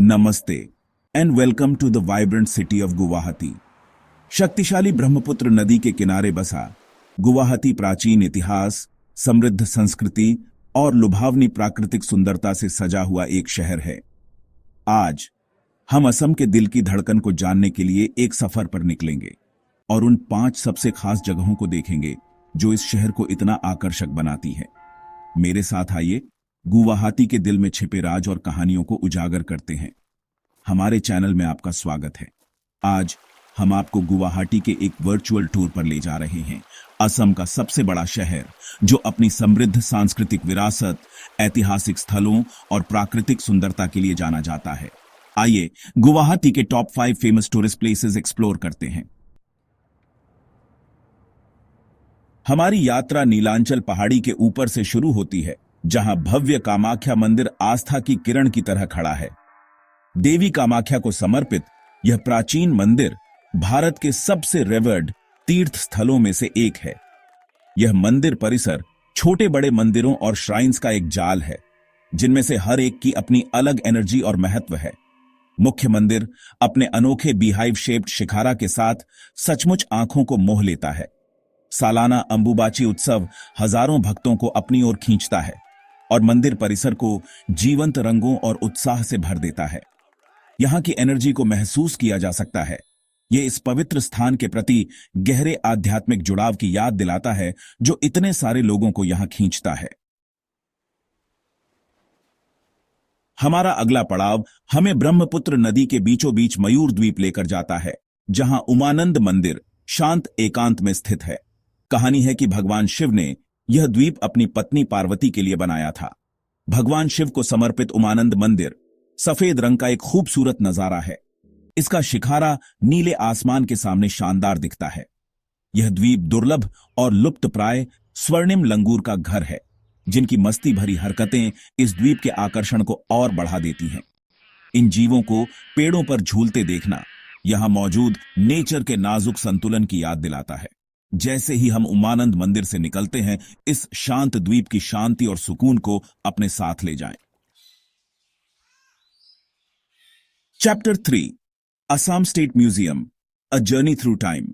नमस्ते and welcome to the vibrant city of Guwahati. शक्तिशाली ब्रह्मपुत्र नदी के किनारे बसा गुवाहाटी प्राचीन इतिहास, समृद्ध संस्कृति और लुभावनी प्राकृतिक सुंदरता से सजा हुआ एक शहर है। आज हम असम के दिल की धड़कन को जानने के लिए एक सफर पर निकलेंगे और उन 5 सबसे खास जगहों को देखेंगे जो इस शहर को इतना आकर्षक बनाती है। मेरे साथ आइए गुवाहाटी के दिल में छिपे राज और कहानियों को उजागर करते हैं। हमारे चैनल में आपका स्वागत है। आज हम आपको गुवाहाटी के एक वर्चुअल टूर पर ले जा रहे हैं। असम का सबसे बड़ा शहर जो अपनी समृद्ध सांस्कृतिक विरासत, ऐतिहासिक स्थलों और प्राकृतिक सुंदरता के लिए जाना जाता है। आइए गुवाहाटी के top 5 famous tourist places explore करते हैं। हमारी यात्रा नीलांचल पहाड़ी के ऊपर से शुरू होती है, जहां भव्य कामाख्या मंदिर आस्था की किरण की तरह खड़ा है। देवी कामाख्या को समर्पित यह प्राचीन मंदिर भारत के सबसे रेवर्ड तीर्थ स्थलों में से एक है। यह मंदिर परिसर छोटे बड़े मंदिरों और श्राइन्स का एक जाल है, जिनमें से हर एक की अपनी अलग एनर्जी और महत्व है। मुख्य मंदिर अपने अनोखे बीहाइव शेप्ड शिखारा के साथ सचमुच आंखों को मोह लेता है। सालाना अंबुबाची उत्सव हजारों भक्तों को अपनी ओर खींचता है और मंदिर परिसर को जीवंत रंगों और उत्साह से भर देता है। यहां की एनर्जी को महसूस किया जा सकता है। यह इस पवित्र स्थान के प्रति गहरे आध्यात्मिक जुड़ाव की याद दिलाता है जो इतने सारे लोगों को यहां खींचता है। हमारा अगला पड़ाव हमें ब्रह्मपुत्र नदी के बीचों बीच मयूर द्वीप लेकर जाता है, जहां उमानंद मंदिर शांत एकांत में स्थित है। कहानी है कि भगवान शिव ने यह द्वीप अपनी पत्नी पार्वती के लिए बनाया था। भगवान शिव को समर्पित उमानंद मंदिर सफेद रंग का एक खूबसूरत नजारा है। इसका शिखारा नीले आसमान के सामने शानदार दिखता है। यह द्वीप दुर्लभ और लुप्तप्राय स्वर्णिम लंगूर का घर है, जिनकी मस्ती भरी हरकतें इस द्वीप के आकर्षण को और बढ़ा देती हैं। इन जीवों को पेड़ों पर झूलते देखना यहां मौजूद नेचर के नाजुक संतुलन की याद दिलाता है। जैसे ही हम उमानंद मंदिर से निकलते हैं, इस शांत द्वीप की शांति और सुकून को अपने साथ ले जाएं। Chapter 3 Assam state museum, a journey through time.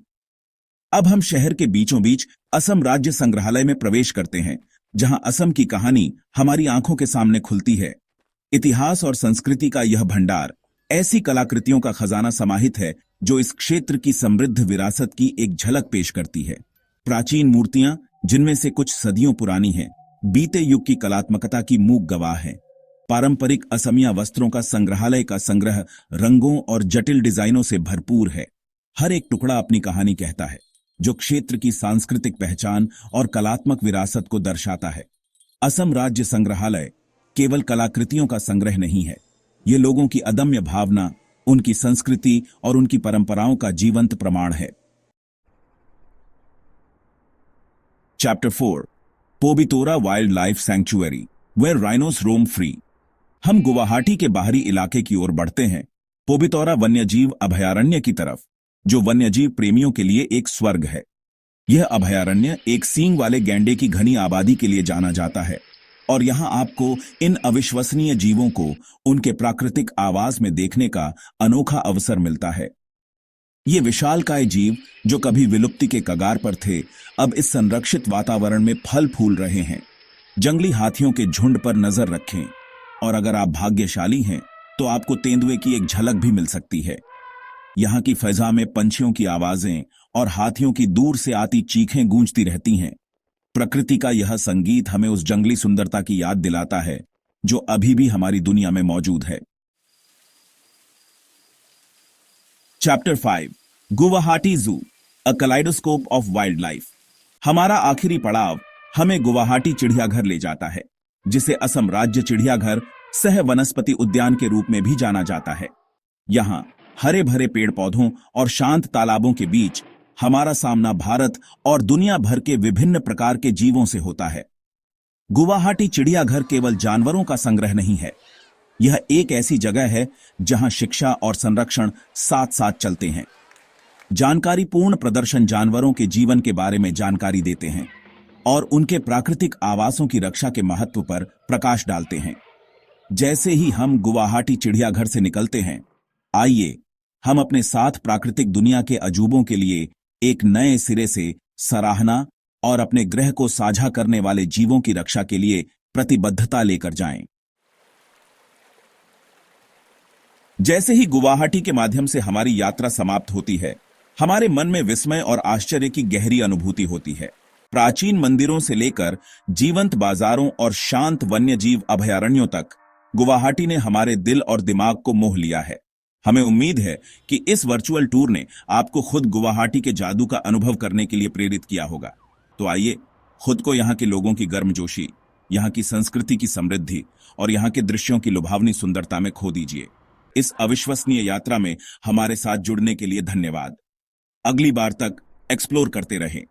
अब हम शहर के बीचों बीच असम राज्य संग्रहालय में प्रवेश करते हैं, जहां असम की कहानी हमारी आंखों के सामने खुलती है। इतिहास और संस्कृति का यह भंडार ऐसी कलाकृतियों का खजाना समाहित है जो इस क्षेत्र की समृद्ध विरासत की एक झलक पेश करती है। प्राचीन मूर्तियां, जिनमें से कुछ सदियों पुरानी हैं, बीते युग की कलात्मकता की मूक गवाह है। पारंपरिक असमिया वस्त्रों का संग्रहालय का संग्रह रंगों और जटिल डिजाइनों से भरपूर है। हर एक टुकड़ा अपनी कहानी कहता है, जो क्षेत्र की सांस्कृतिक पहचान और कलात्मक विरासत को दर्शाता है। असम राज्य संग्रहालय केवल कलाकृतियों का संग्रह नहीं है, ये लोगों की अदम्य भावना, उनकी संस्कृति और उनकी परंपराओं का जीवंत प्रमाण है। Chapter 4 Pobitora wild life sanctuary, where rhinos roam free. हम गुवाहाटी के बाहरी इलाके की ओर बढ़ते हैं, पोबितोरा वन्यजीव अभयारण्य की तरफ, जो वन्यजीव प्रेमियों के लिए एक स्वर्ग है। यह अभयारण्य एक सींग वाले गैंडे की घनी आबादी के लिए जाना जाता है और यहां आपको इन अविश्वसनीय जीवों को उनके प्राकृतिक आवास में देखने का अनोखा अवसर मिलता है। ये विशालकाय जीव, जो कभी विलुप्ति के कगार पर थे, अब इस संरक्षित वातावरण में फल फूल रहे हैं। जंगली हाथियों के झुंड पर नजर रखें और अगर आप भाग्यशाली हैं तो आपको तेंदुए की एक झलक भी मिल सकती है। यहां की फजा में पंछियों की आवाजें और हाथियों की दूर से आती चीखें गूंजती रहती हैं। प्रकृति का यह संगीत हमें उस जंगली सुंदरता की याद दिलाता है जो अभी भी हमारी दुनिया में मौजूद है। चैप्टर 5 गुवाहाटी जू, अ कलाइडोस्कोप ऑफ वाइल्ड लाइफ। हमारा आखिरी पड़ाव हमें गुवाहाटी चिड़ियाघर ले जाता है, जिसे असम राज्य चिड़ियाघर सह वनस्पति उद्यान के रूप में भी जाना जाता है। यहां हरे भरे पेड़ पौधों और शांत तालाबों के बीच हमारा सामना भारत और दुनिया भर के विभिन्न प्रकार के जीवों से होता है। गुवाहाटी चिड़ियाघर केवल जानवरों का संग्रह नहीं है, यह एक ऐसी जगह है जहां शिक्षा और संरक्षण साथ साथ चलते हैं। जानकारीपूर्ण प्रदर्शन जानवरों के जीवन के बारे में जानकारी देते हैं और उनके प्राकृतिक आवासों की रक्षा के महत्व पर प्रकाश डालते हैं। जैसे ही हम गुवाहाटी चिड़ियाघर से निकलते हैं, आइए हम अपने साथ प्राकृतिक दुनिया के अजूबों के लिए एक नए सिरे से सराहना और अपने ग्रह को साझा करने वाले जीवों की रक्षा के लिए प्रतिबद्धता लेकर जाएं। जैसे ही गुवाहाटी के माध्यम से हमारी यात्रा समाप्त होती है, हमारे मन में विस्मय और आश्चर्य की गहरी अनुभूति होती है। प्राचीन मंदिरों से लेकर जीवंत बाजारों और शांत वन्यजीव अभयारण्यों तक गुवाहाटी ने हमारे दिल और दिमाग को मोह लिया है। हमें उम्मीद है कि इस वर्चुअल टूर ने आपको खुद गुवाहाटी के जादू का अनुभव करने के लिए प्रेरित किया होगा। तो आइए खुद को यहाँ के लोगों की गर्मजोशी, यहाँ की संस्कृति की समृद्धि और यहाँ के दृश्यों की लुभावनी सुंदरता में खो दीजिए। इस अविश्वसनीय यात्रा में हमारे साथ जुड़ने के लिए धन्यवाद। अगली बार तक एक्सप्लोर करते रहें।